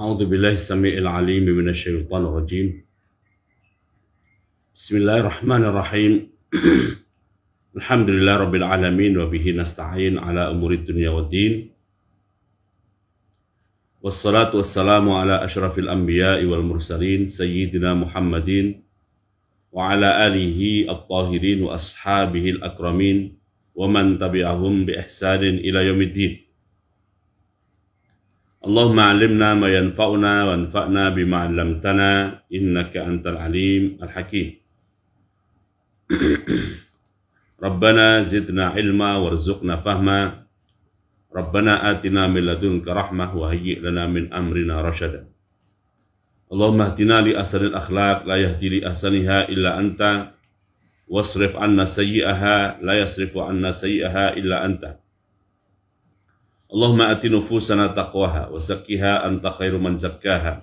أعوذ بالله السميع العليم من الشيطان الرجيم. بسم الله الرحمن الرحيم. الحمد لله رب العالمين وبه نستعين على أمور الدنيا والدين. والصلاة والسلام على أشرف الأنبياء والمرسلين سيدنا محمد وعلى آله الطاهرين وأصحابه الأكرمين ومن تبعهم بإحسان إلى يوم الدين. اللهم علمنا ما ينفعنا وانفعنا بما علمتنا إنك أنت العليم الحكيم. ربنا زدنا علما وارزقنا فهما. ربنا آتنا من لدنك رحمة وهيئ لنا من أمرنا رشدا. اللهم اهدنا لأحسن الأخلاق لا يهدي لأحسنها إلا أنت واصرف عنا سيئها لا يصرف عنا سيئها إلا أنت. اللهم آت نفوسنا تقواها وزكها أنت خير من زكاها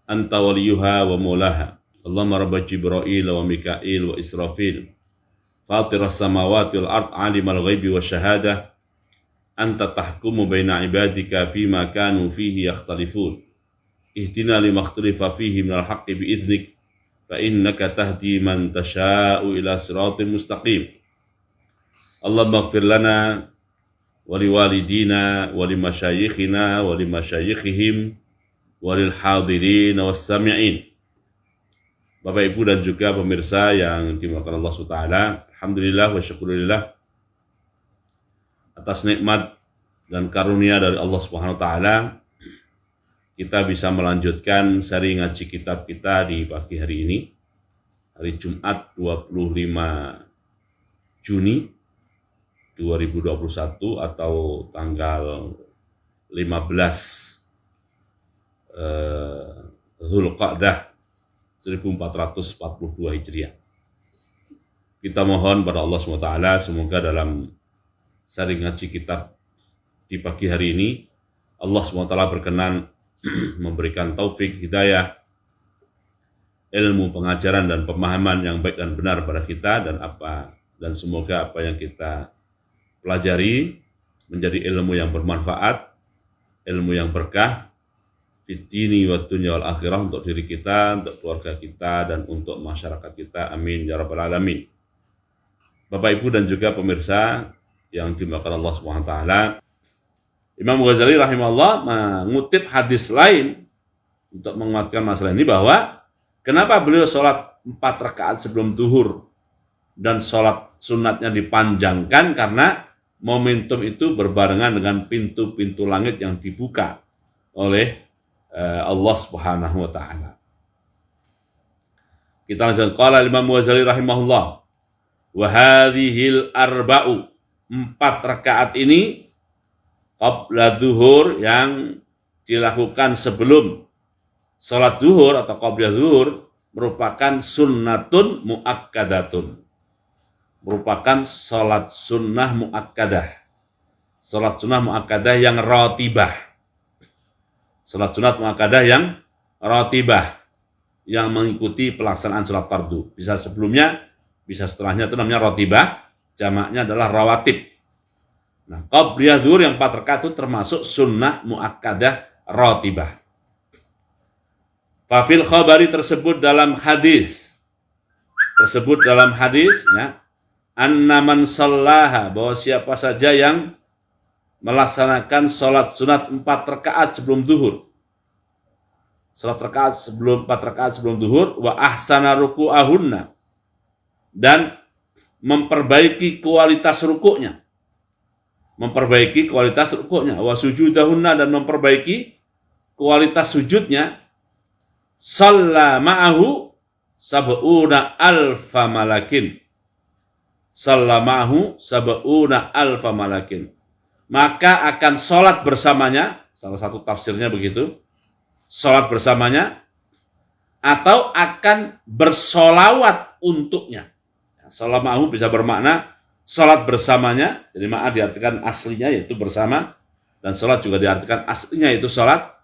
أنت وليها ومولاها. اللهم رب جبرائيل وميكائيل وإسرافيل فاطر السماوات والأرض عالم الغيب والشهادة أنت تحكم بين عبادك فيما كانوا فيه يختلفون. اهدنا لما اختلف فيه من الحق بإذنك فإنك تهدي من تشاء إلى صراط مستقيم. اللهم اغفر لنا ولوالدينا ولمشايخنا ولمشايخهم وللحاضرين والسامعين. Bapak Ibu dan juga pemirsa yang dimuliakan Allah SWT, alhamdulillah wa syukurillah atas nikmat dan karunia dari Allah SWT, kita bisa melanjutkan seri ngaji kitab kita di pagi hari ini, hari Jumat 25 Juni 2021 atau tanggal 15 Zulqa'dah 1442 Hijriah. Kita mohon pada Allah SWT semoga dalam seri ngaji kitab di pagi hari ini Allah SWT berkenan memberikan taufik hidayah, ilmu, pengajaran dan pemahaman yang baik dan benar pada kita, dan semoga apa yang kita pelajari menjadi ilmu yang bermanfaat, ilmu yang berkah fid dini wad dunya wal akhirah, untuk diri kita, untuk keluarga kita, dan untuk masyarakat kita. Amin ya rabbal alamin. Bapak Ibu dan juga pemirsa yang dimuliakan Allah Subhanahu wa taala, Imam Ghazali rahimahullah mengutip hadis lain untuk menguatkan masalah ini, bahwa kenapa beliau sholat 4 rakaat sebelum zuhur dan sholat sunatnya dipanjangkan, karena momentum itu berbarengan dengan pintu-pintu langit yang dibuka oleh Allah Subhanahu wa taala. Kita lanjutkan. Qala Imam Ghazali rahimahullah, wa hadhil arba'u, 4 rakaat ini qabla zuhur, yang dilakukan sebelum salat zuhur atau qabla zuhur, merupakan sunnatun muakkadatun, merupakan salat sunnah muakkadah, salat sunnah muakkadah yang ratibah, salat sunat muakkadah yang ratibah, yang mengikuti pelaksanaan salat fardu. Bisa sebelumnya, bisa setelahnya, itu namanya ratibah, jamaknya adalah rawatib. Nah, qabliyah zuhur yang 4 rakaat itu termasuk sunnah muakkadah ratibah. Fafil khabari, tersebut dalam hadis, ya, anna man sallaha, bahwa siapa saja yang melaksanakan sholat sunat 4 rakaat sebelum zuhur, sholat 4 rakaat sebelum zuhur, wa ahsana ruku'ahunna, dan memperbaiki kualitas rukuknya, wa sujudahunna, dan memperbaiki kualitas sujudnya, shalla ma'ahu sab'una alfa malakin, salamahu sab'una alfa malakin, maka akan sholat bersamanya, salah satu tafsirnya begitu, sholat bersamanya, atau akan bersolawat untuknya. Salamahu bisa bermakna sholat bersamanya, jadi ma'a diartikan aslinya yaitu bersama, dan sholat juga diartikan aslinya yaitu sholat,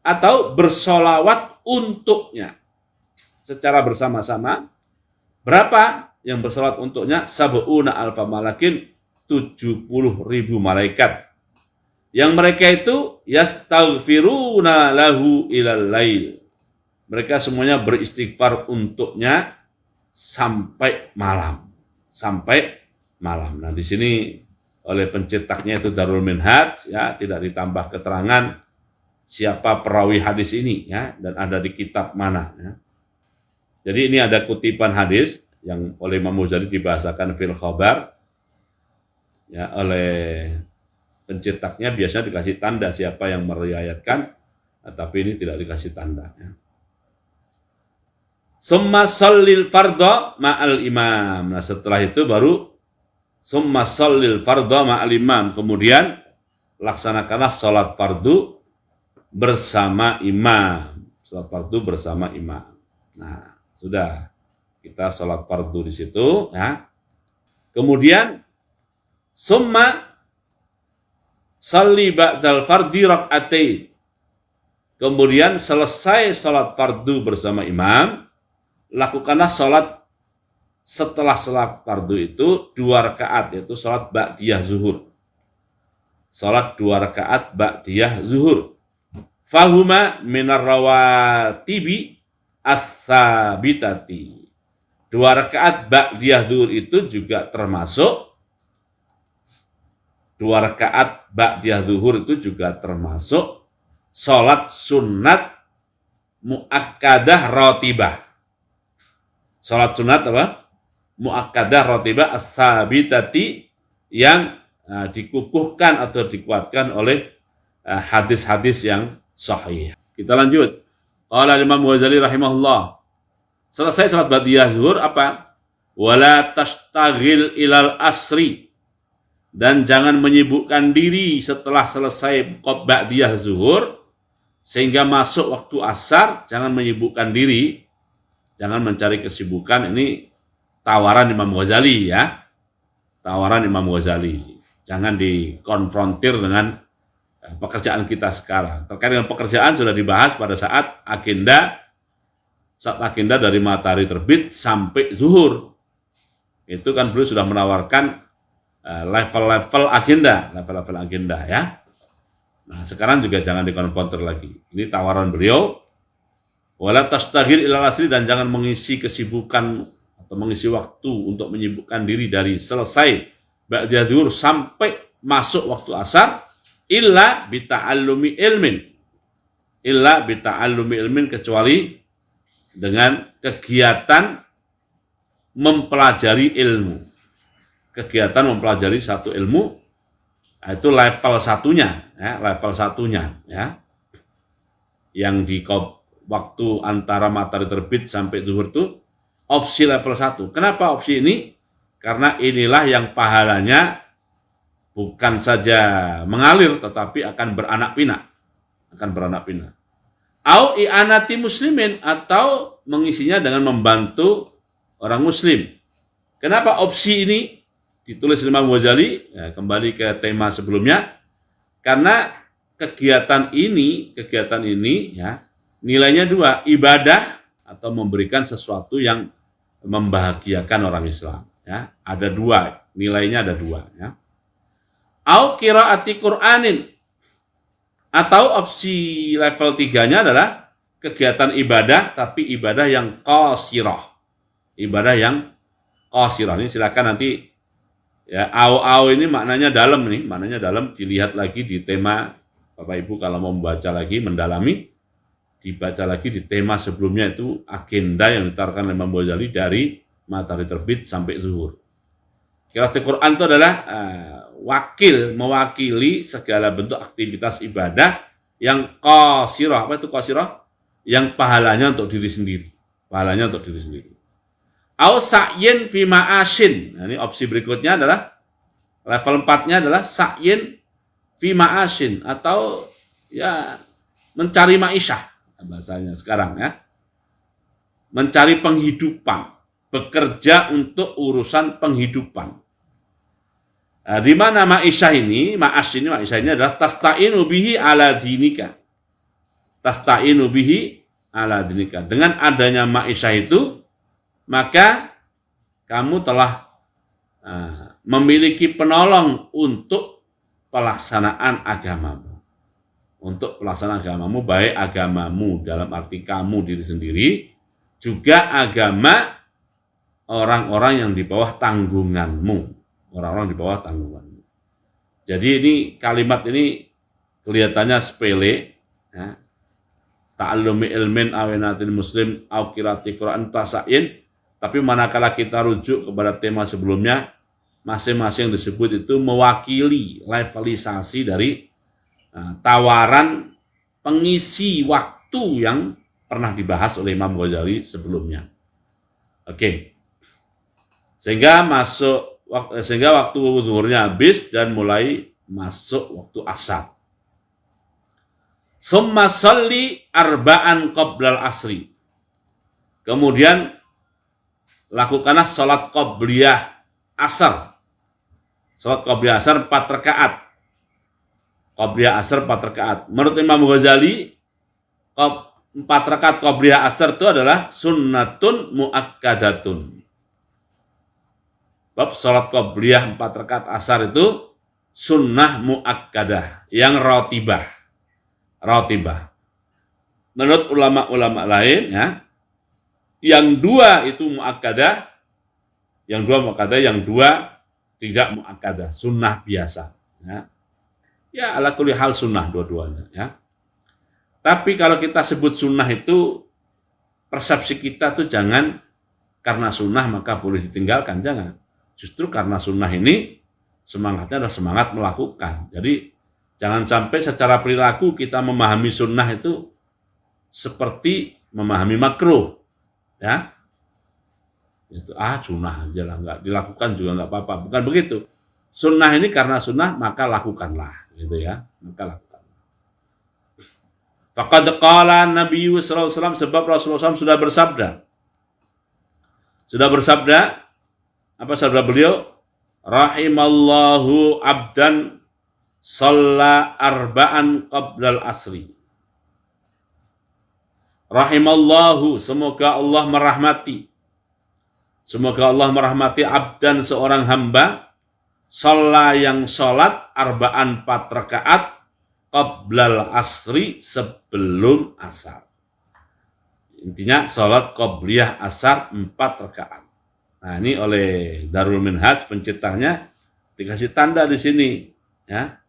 atau bersolawat untuknya secara bersama-sama. Berapa yang bersolat untuknya? Sab'una alfa malakin, 70.000 malaikat. Yang mereka itu yastaghfiruna lahu ilal lail. Mereka semuanya beristighfar untuknya sampai malam. Sampai malam. Nah, di sini oleh pencetaknya itu Darul Minhaj, ya, tidak ditambah keterangan siapa perawi hadis ini, ya, dan ada di kitab mana, ya. Jadi ini ada kutipan hadis yang oleh Imam Ghazali dibahasakan fil khabar, ya, oleh pencetaknya biasanya dikasih tanda siapa yang meriwayatkan, tapi ini tidak dikasih tanda, ya. Summa shallil fardha ma'al imam. Nah, setelah itu baru summa shallil fardha ma'al imam. Kemudian laksanakanlah salat fardu bersama imam. Salat fardu bersama imam. Nah, sudah kita salat fardu di situ, ya. Kemudian summa shalli ba'dal fardhi rak'atain. Kemudian selesai salat fardu bersama imam, lakukanlah salat setelah salat fardu itu 2 rakaat, yaitu salat ba'diyah zuhur. Salat 2 rakaat ba'diyah zuhur. Fahuma minar rawatibi as-sabitati. 2 rakaat ba'diyah zuhur itu juga termasuk 2 rakaat ba'diyah zuhur itu juga termasuk salat sunat muakkadah ratibah. Salat sunat apa? Muakkadah ratibah as-sabitati, yang dikukuhkan atau dikuatkan oleh hadis-hadis yang sahih. Kita lanjut. Qala Imam Ghazali rahimahullah. Selesai salat ba'diyah zuhur apa? Wala tastaghil ilal asri. Dan jangan menyibukkan diri setelah selesai ba'diyah zuhur sehingga masuk waktu asar, jangan menyibukkan diri. Jangan mencari kesibukan. Ini tawaran Imam Ghazali, ya. Tawaran Imam Ghazali. Jangan dikonfrontir dengan pekerjaan kita sekarang. Terkait dengan pekerjaan sudah dibahas pada saat agenda dari matahari terbit sampai zuhur. Itu kan beliau sudah menawarkan level-level agenda, ya. Nah, sekarang juga jangan dikonfrontir lagi. Ini tawaran beliau. Wala tastaghil ilal asri, dan jangan mengisi kesibukan atau mengisi waktu untuk menyibukkan diri dari selesai ba'diyah zuhur sampai masuk waktu asar illa bita'allumi ilmin, kecuali dengan kegiatan mempelajari ilmu. Kegiatan mempelajari satu ilmu, itu level satunya, ya. Yang di waktu antara matahari terbit sampai zuhur itu opsi level 1. Kenapa opsi ini? Karena inilah yang pahalanya bukan saja mengalir, tetapi akan beranak pinak. Au i'anati muslimin, atau mengisinya dengan membantu orang muslim. Kenapa opsi ini ditulis Imam Ghazali? Ya, kembali ke tema sebelumnya. Karena kegiatan ini, ya, nilainya 2, ibadah atau memberikan sesuatu yang membahagiakan orang Islam, ya. Ada 2, nilainya ada 2, ya. Au qiraati Qur'anin, atau opsi level 3-nya adalah kegiatan ibadah, tapi ibadah yang qasirah. Ini silakan nanti, ya, au ini maknanya dalam, dilihat lagi di tema. Bapak Ibu kalau mau membaca lagi, mendalami, dibaca lagi di tema sebelumnya, itu agenda yang ditawarkan oleh Imam Ghazali dari matahari terbit sampai zuhur. Qiraatul Quran itu adalah mewakili segala bentuk aktivitas ibadah yang qasirah. Apa itu qasirah? Yang pahalanya untuk diri sendiri. Au sa'yin fi ma'asyin. Nah, ini opsi berikutnya adalah level 4-nya adalah sa'yin fi ma'asyin, atau ya mencari ma'isyah bahasanya sekarang, ya. Mencari penghidupan, bekerja untuk urusan penghidupan. Nah, di mana ma'isyah ini adalah tasta'inu bihi ala dinika. Dengan adanya ma'isyah itu, maka kamu telah memiliki penolong untuk pelaksanaan agamamu. Untuk pelaksanaan agamamu, baik agamamu dalam arti kamu diri sendiri, juga agama orang-orang yang di bawah tanggunganmu. Orang-orang di bawah tanggunganmu. Jadi ini kalimat ini kelihatannya sepele, ya. Ta'allumi ilmin awinatin muslim au qiraati Qur'an tasa'in, tapi manakala kita rujuk kepada tema sebelumnya, masing-masing yang disebut itu mewakili levelisasi dari tawaran pengisi waktu yang pernah dibahas oleh Imam Ghazali sebelumnya. Oke. Sehingga waktu zuhurnya habis dan mulai masuk waktu asar. Summa sholli arba'an qoblal asri. Kemudian lakukanlah salat qobliyah asar. Salat qobliyah asar 4 rakaat. Qobliyah asar 4 rakaat. Menurut Imam Ghazali, 4 rakaat qobliyah asar itu adalah sunnatun muakkadatun. Bab salat qobliyah 4 rakaat asar itu sunnah muakkadah yang rotibah. Menurut ulama-ulama lain, ya, yang 2 itu muakkadah, yang 2 tidak muakkadah, sunnah biasa. Ya ala kulli hal sunnah dua-duanya. Ya. Tapi kalau kita sebut sunnah itu, persepsi kita tuh jangan karena sunnah maka boleh ditinggalkan, jangan. Justru karena sunnah ini semangatnya adalah semangat melakukan. Jadi jangan sampai secara perilaku kita memahami sunnah itu seperti memahami makruh, ya. Itu sunnah aja lah, nggak dilakukan juga nggak apa-apa. Bukan begitu. Sunnah ini karena sunnah maka lakukanlah, gitu ya. Maka lakukanlah. Faqad qala Nabi sallallahu alaihi wasallam, sebab Rasulullah SAW sudah bersabda. Apa sabda beliau? Rahimallahu abdan shalla arba'an qablal asri. Rahimallahu, semoga Allah merahmati. Semoga Allah merahmati abdan, seorang hamba, shalla yang sholat arba'an 4 rakaat qablal asri, sebelum asar. Intinya sholat qabliyah asar 4 rakaat. Nah, ini oleh Darul Minhaj penciptanya dikasih tanda di sini, ya.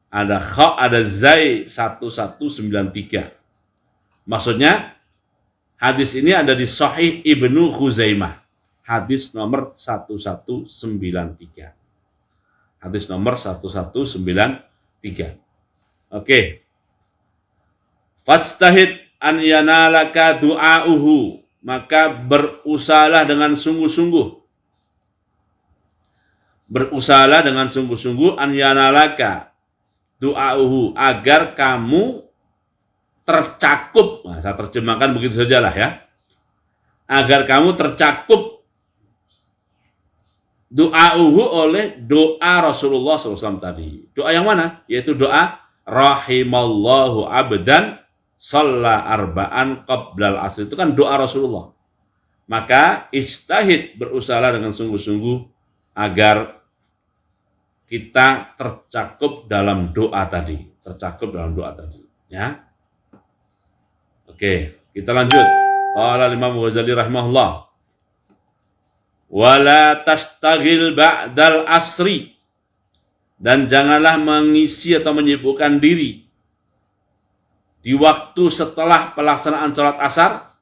Ada kha, ada zai 1193. Maksudnya hadis ini ada di Sahih Ibnu Khuzaimah. Hadis nomor 1193. Hadis nomor 1193. Oke. Fastahid an yanalaka du'auhu, maka berusahalah dengan sungguh-sungguh. Berusahalah dengan sungguh-sungguh an yanalaka du'auhu, agar kamu tercakup. Nah, saya terjemahkan begitu sajalah ya. Agar kamu tercakup du'auhu oleh doa Rasulullah SAW tadi. Doa yang mana? Yaitu doa rahimallahu abdan shalla arba'an qablal asr. Itu kan doa Rasulullah. Maka ijtahid, berusahalah dengan sungguh-sungguh agar kita tercakup dalam doa tadi. Ya. Oke, kita lanjut. Qala Imam Ghazali rahimahullah, wala tastaghil ba'dal asri, dan janganlah mengisi atau menyibukkan diri di waktu setelah pelaksanaan sholat asar,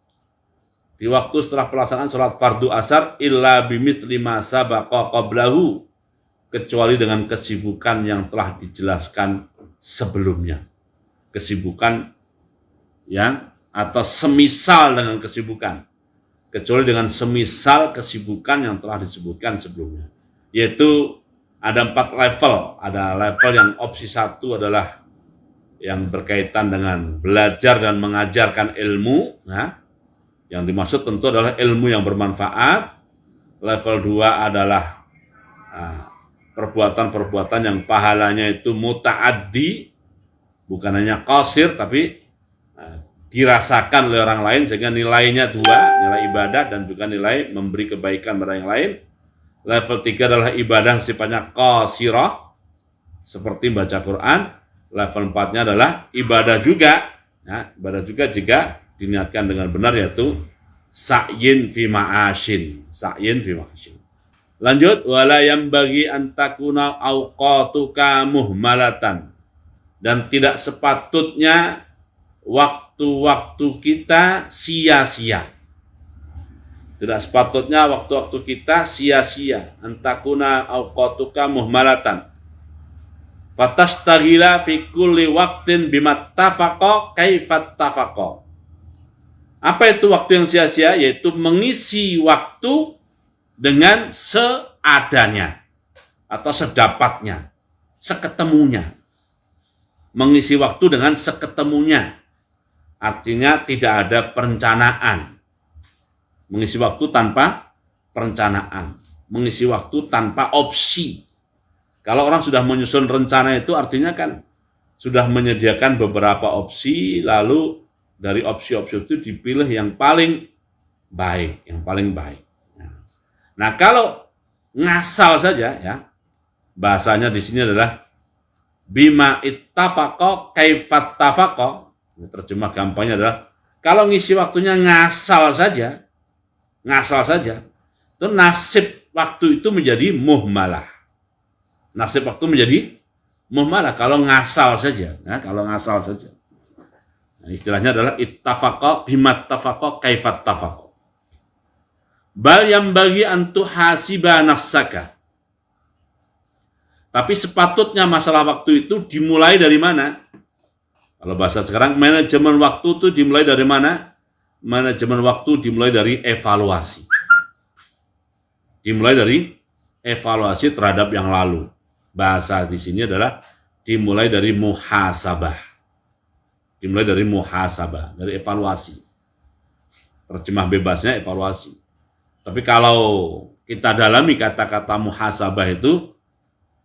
di waktu setelah pelaksanaan sholat fardu asar, illa bimithli ma sabaqa qablahu, kecuali dengan kesibukan yang telah dijelaskan sebelumnya. Kesibukan yang atau semisal dengan kesibukan, kecuali dengan semisal kesibukan yang telah disebutkan sebelumnya. Yaitu ada 4 level. Ada level yang opsi 1 adalah yang berkaitan dengan belajar dan mengajarkan ilmu. Nah, yang dimaksud tentu adalah ilmu yang bermanfaat. Level 2 adalah perbuatan-perbuatan yang pahalanya itu muta'addi, bukan hanya qasir, tapi dirasakan oleh orang lain, sehingga nilainya 2, nilai ibadah dan juga nilai memberi kebaikan pada yang lain. Level 3 adalah ibadah sifatnya qasirah, seperti baca Quran. Level 4-nya adalah ibadah juga. Ya, ibadah juga jika diniatkan dengan benar, yaitu sa'yin fi ma'asyin. Sa'yin fi ma'asyin. Lanjut, wala yambagi antakuna awqatuka muhmalatan. Dan tidak sepatutnya waktu-waktu kita sia-sia. Tidak sepatutnya waktu-waktu kita sia-sia. Antakuna awqatuka muhmalatan. Fatastaghila fi kulli waqtin bimattafaqa kaifattafaqa. Apa itu waktu yang sia-sia? Yaitu mengisi waktu dengan seadanya atau sedapatnya, seketemunya. Mengisi waktu dengan seketemunya. Artinya tidak ada perencanaan. Mengisi waktu tanpa perencanaan. Mengisi waktu tanpa opsi. Kalau orang sudah menyusun rencana itu artinya kan sudah menyediakan beberapa opsi, lalu dari opsi-opsi itu dipilih yang paling baik, yang paling baik. Nah, kalau ngasal saja ya, bahasanya di sini adalah bima ittafaqa kaifattafaqa. Terjemah gampangnya adalah kalau ngisi waktunya ngasal saja, itu nasib waktu itu menjadi muhmalah. Nasib waktu menjadi muhmalah kalau ngasal saja, ya, kalau ngasal saja. Nah, istilahnya adalah ittafaqa bimattafaqa kaifattafaqa. Bal yang bagi antu hasiba nafsaka. Tapi sepatutnya masalah waktu itu dimulai dari mana? Kalau bahasa sekarang, manajemen waktu itu dimulai dari mana? Manajemen waktu dimulai dari evaluasi. Dimulai dari evaluasi terhadap yang lalu. Bahasa di sini adalah dimulai dari muhasabah. Dimulai dari muhasabah, dari evaluasi. Terjemah bebasnya evaluasi. Tapi kalau kita dalami kata-kata muhasabah itu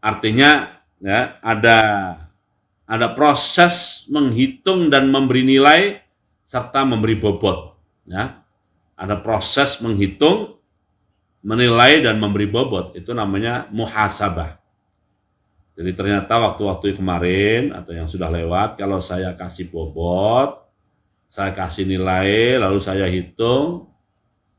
artinya ya ada proses menghitung dan memberi nilai serta memberi bobot, ya. Ada proses menghitung, menilai dan memberi bobot, itu namanya muhasabah. Jadi ternyata waktu-waktu kemarin atau yang sudah lewat, kalau saya kasih bobot, saya kasih nilai, lalu saya hitung,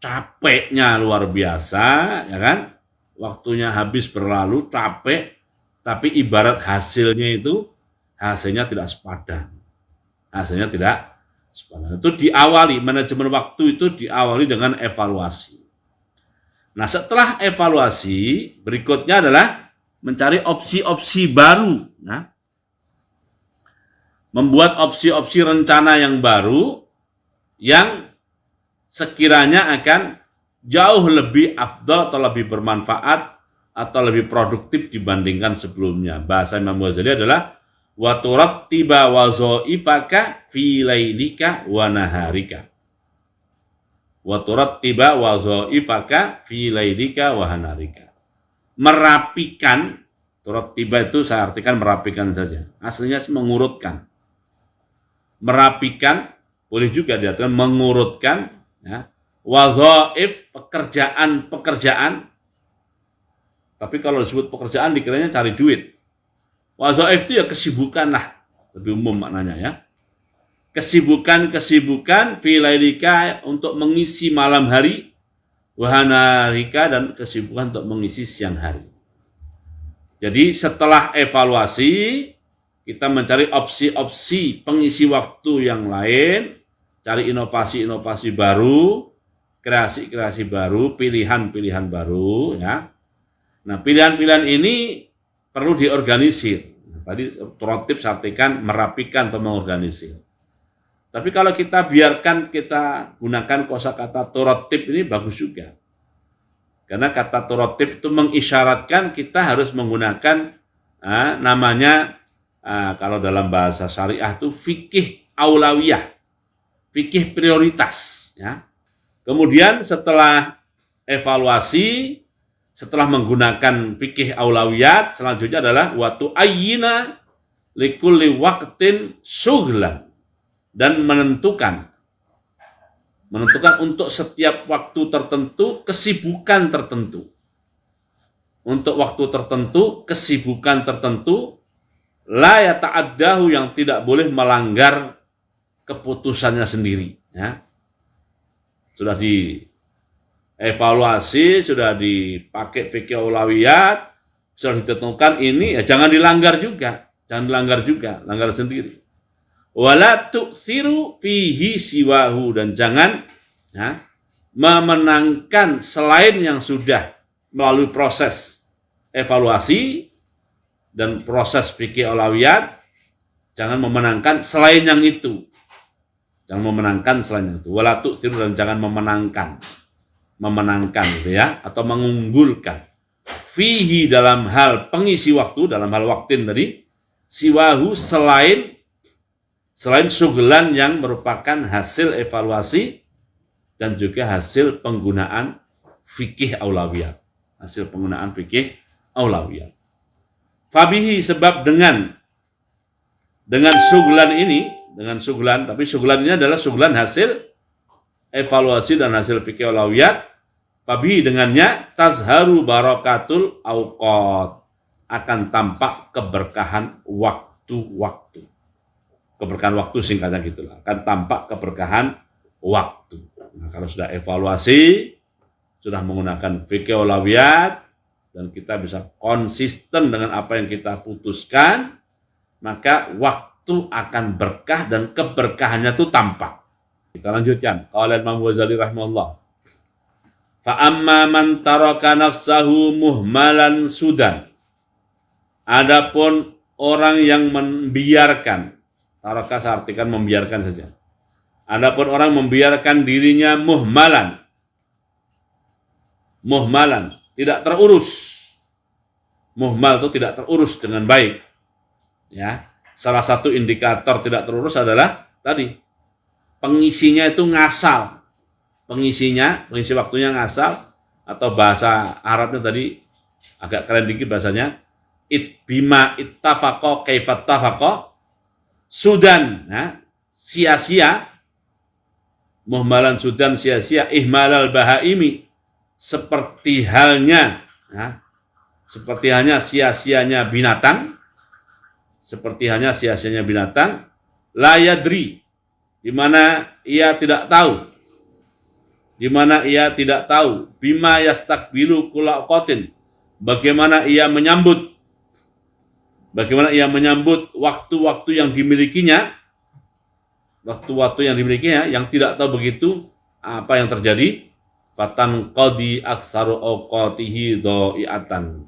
capeknya luar biasa, ya kan? Waktunya habis berlalu, capek, tapi ibarat hasilnya tidak sepadan. Hasilnya tidak sepadan. Itu diawali, manajemen waktu itu diawali dengan evaluasi. Nah, setelah evaluasi, berikutnya adalah mencari opsi-opsi baru. Nah, membuat opsi-opsi rencana yang baru yang sekiranya akan jauh lebih afdal atau lebih bermanfaat atau lebih produktif dibandingkan sebelumnya. Bahasa Imam Ghazali adalah wa turattiba wazaifaka fi lailika wa naharika. Wa turattiba wazaifaka fi lailika wa naharika. Merapikan, turattiba itu saya artikan merapikan saja. Aslinya mengurutkan. Merapikan boleh juga diartikan mengurutkan, ya. Wazaif, pekerjaan. Tapi kalau disebut pekerjaan dikiranya cari duit. Wazaif itu ya kesibukan lah, lebih umum maknanya ya. Kesibukan fi lailika untuk mengisi malam hari, wahanarika dan kesibukan untuk mengisi siang hari. Jadi setelah evaluasi kita mencari opsi-opsi pengisi waktu yang lain, cari inovasi-inovasi baru, kreasi-kreasi baru, pilihan-pilihan baru, ya. Nah, pilihan-pilihan ini perlu diorganisir. Tadi tertib saya artikan merapikan atau mengorganisir. Tapi kalau kita biarkan kita gunakan kosakata tertib ini bagus juga. Karena kata tertib itu mengisyaratkan kita harus menggunakan namanya kalau dalam bahasa syariah itu fikih aulawiyah, fikih prioritas, ya. Kemudian setelah evaluasi, setelah menggunakan fikih aulawiyat, selanjutnya adalah watu ayyina likulli waqtin syughlan, dan menentukan untuk setiap waktu tertentu kesibukan tertentu. Untuk waktu tertentu kesibukan tertentu la yata'addahu, yang tidak boleh melanggar keputusannya sendiri, ya. Sudah dievaluasi, sudah dipakai fikih aulawiyat, sudah ditentukan ini, ya jangan dilanggar juga, langgar sendiri. Wala tu'thiru fihi siwahu, dan jangan, ya, memenangkan selain yang sudah melalui proses evaluasi dan proses fikih aulawiyat, jangan memenangkan selain yang itu. Jangan memenangkan selain yang itu. Wala tu'thiru, dan jangan memenangkan gitu ya, atau mengunggulkan. Fihi, dalam hal pengisi waktu, dalam hal waktin tadi, siwahu, selain sugelan yang merupakan hasil evaluasi dan juga hasil penggunaan fikih aulawiyat. Fabihi, sebab dengan sugelan, tapi sugelan ini adalah sugelan hasil evaluasi dan hasil fikih aulawiyat. Fabihi, dengannya, tazharu barakatul auqat, akan tampak keberkahan waktu-waktu. Keberkahan waktu, singkatnya gitulah. Akan tampak keberkahan waktu. Nah, kalau sudah evaluasi, sudah menggunakan fikih aulawiyat, dan kita bisa konsisten dengan apa yang kita putuskan, maka waktu akan berkah dan keberkahannya itu tampak. Kita lanjutkan. Qala Imam Ghazali rahimahullah. Fa amma man taraka nafsahu muhmalan sudan. Adapun orang yang membiarkan, taraka saya artikan membiarkan saja. Adapun orang membiarkan dirinya muhmalan, tidak terurus. Muhmal itu tidak terurus dengan baik. Ya, salah satu indikator tidak terurus adalah tadi pengisinya itu ngasal. Pengisi waktunya ngasal, atau bahasa Arabnya tadi agak keren dikit bahasanya, bima ittafaqo kaifat tafaqo sudan, ya, sia-sia, muhmalan sudan, sia-sia, ihmalal bahaimi, seperti halnya sia-sianya binatang, la yadri, di mana ia tidak tahu, bima yastakbilu kula qatin, bagaimana ia menyambut waktu-waktu yang dimilikinya, yang tidak tahu begitu apa yang terjadi. Fatan qadi aksaru awqatihi dha'iatan,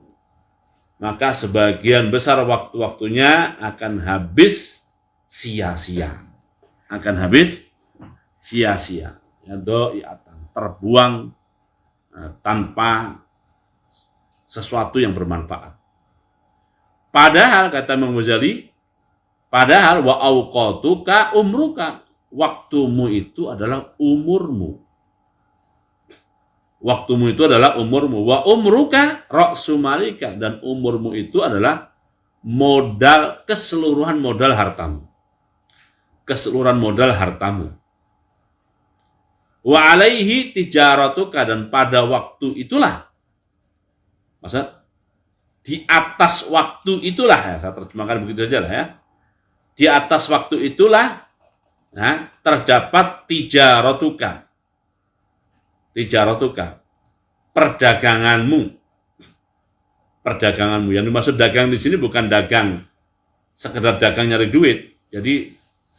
maka sebagian besar waktu-waktunya akan habis sia-sia, ya, dha'iatan, terbuang tanpa sesuatu yang bermanfaat. Padahal, kata Imam Ghazali, wa awqatuka umruka, waktumu itu adalah umurmu. Wa umruka ra'su malika, dan umurmu itu adalah keseluruhan modal hartamu. Wa alaihi tijaratuka, dan pada waktu itulah, maksud di atas waktu itulah, ya, saya terjemahkan begitu saja lah ya. Di atas waktu itulah, nah, terdapat tijaratuka, perdaganganmu. Yang dimaksud dagang di sini bukan dagang sekedar dagang nyari duit. Jadi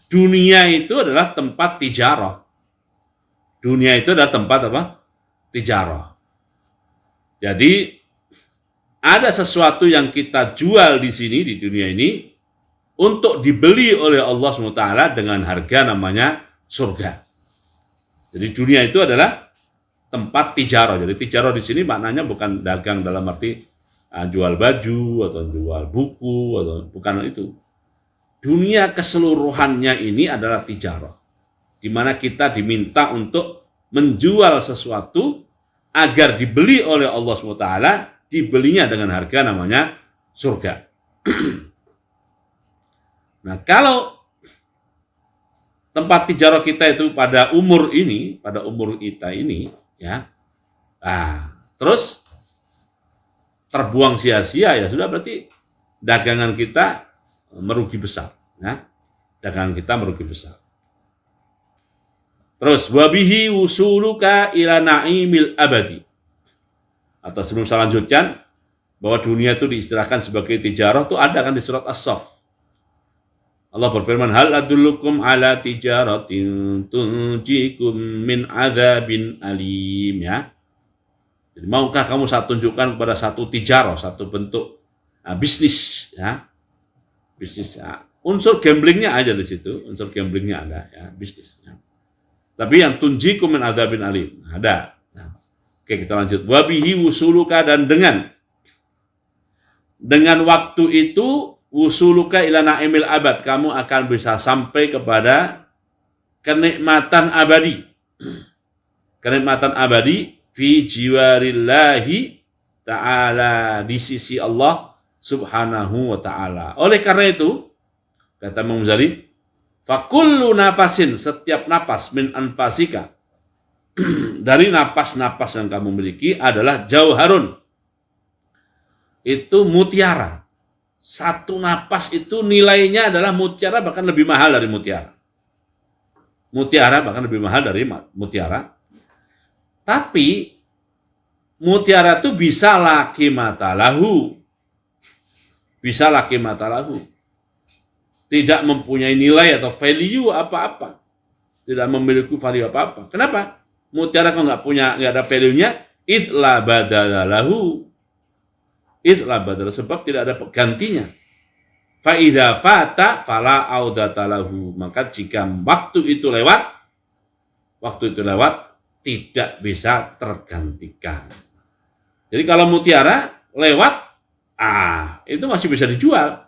dunia itu adalah tempat tijarah. Jadi ada sesuatu yang kita jual di sini, di dunia ini, untuk dibeli oleh Allah SWT dengan harga namanya surga. Jadi dunia itu adalah tempat tijarah. Jadi tijarah di sini maknanya bukan dagang dalam arti jual baju atau jual buku, atau bukan itu. Dunia keseluruhannya ini adalah tijarah, di mana kita diminta untuk menjual sesuatu agar dibeli oleh Allah SWT, dibelinya dengan harga namanya surga. Nah, kalau tempat tijarah kita itu pada umur kita ini, ya, terus terbuang sia-sia, ya sudah, berarti dagangan kita merugi besar. Ya. Dagangan kita merugi besar. Terus wabihi usuluka ila na'imil abadi. Atau sebelum saya lanjutkan, bahwa dunia itu diistilahkan sebagai tijarah itu ada kan di surat As-Saff. Allah berfirman, hal adullukum ala tijaratin tunjikum min adzabin alim, ya. Jadi maukah kamu saya tunjukkan kepada satu tijarah, satu bentuk bisnis, ya. Bisnis, ya. Unsur gamblingnya aja di situ, unsur gamblingnya ada, ya, bisnis. Ya. Tapi yang tunjikum min adzabin alim ada. Nah, oke, kita lanjut. Wabihi wusuluka, dan dengan waktu itu wusuluka ila na'imil abad, kamu akan bisa sampai kepada kenikmatan abadi. Kenikmatan abadi fi jiwarillahi ta'ala, di sisi Allah subhanahu wa ta'ala. Oleh karena itu, kata Imam Ghazali, fakullu nafasin, setiap napas min anfasika, dari napas-napas yang kamu miliki adalah jauharun, itu mutiara. Satu napas itu nilainya adalah mutiara, bahkan lebih mahal dari mutiara. Mutiara bahkan lebih mahal dari mutiara. Tapi mutiara itu bisa laki matalahu. Bisa laki matalahu. Tidak mempunyai nilai atau value apa-apa. Tidak memiliki value apa-apa. Kenapa? Mutiara kok nggak ada value-nya, idla badalalahu. Idla badal, sebab tidak ada penggantinya. Fa idza fata fala audatalahu, maka jika waktu itu lewat tidak bisa tergantikan. Jadi kalau mutiara lewat, itu masih bisa dijual.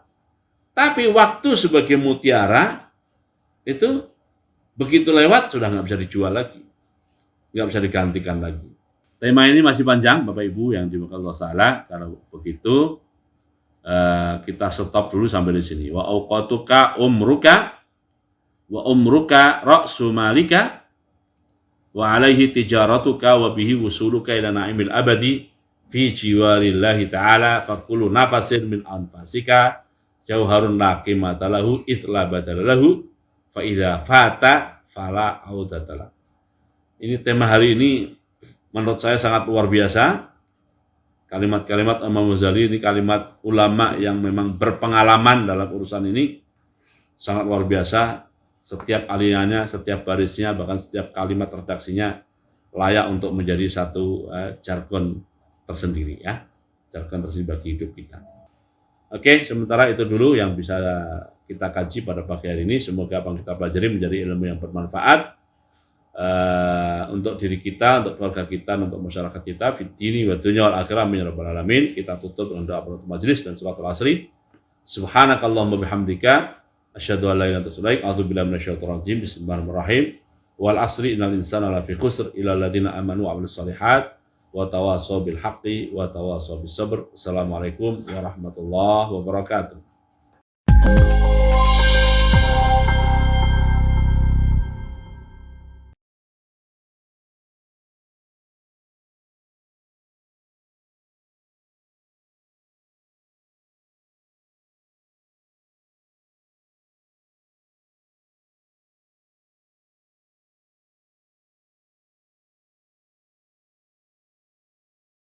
Tapi waktu sebagai mutiara itu begitu lewat sudah nggak bisa dijual lagi, nggak bisa digantikan lagi. Tema ini masih panjang, Bapak Ibu yang dimuliakan Allah Ta'ala. Kalau begitu, kita stop dulu sampai di sini. Wa auqatuka umruka ra'su malika wa alaihi tijaratuka wa bihi wusuluka ila na'imil abadi fi jiwarillahi ta'ala fakulu nafasin min anfasika jauharun laqimata lahu itla badalahu fa idza fata fala audatalah. Ini tema hari ini menurut saya sangat luar biasa. Kalimat-kalimat Imam Ghazali ini kalimat ulama yang memang berpengalaman dalam urusan ini, sangat luar biasa. Setiap alirannya, setiap barisnya, bahkan setiap kalimat redaksinya layak untuk menjadi satu jargon tersendiri, ya, jargon tersendiri bagi hidup kita. Oke, sementara itu dulu yang bisa kita kaji pada pagi hari ini. Semoga apa yang kita pelajari menjadi ilmu yang bermanfaat untuk diri kita, untuk keluarga kita, untuk masyarakat kita, fid dini wa dunya wal akhirah min rabbal alamin. Kita tutup dengan doa penutup majelis dan suratul asri. Subhanakallahumma bihamdika asyhadu an la ilaha illa anta astaghfiruka wa atubu ilaik. Minasyaitonir rajim. Bismillahirrahmanirrahim. Wal asri innal insana lafi khusr illa alladziina amanu wa 'amilus shalihat wa tawassaw bil haqqi wa tawassaw bis sabr. Assalamualaikum warahmatullahi wabarakatuh.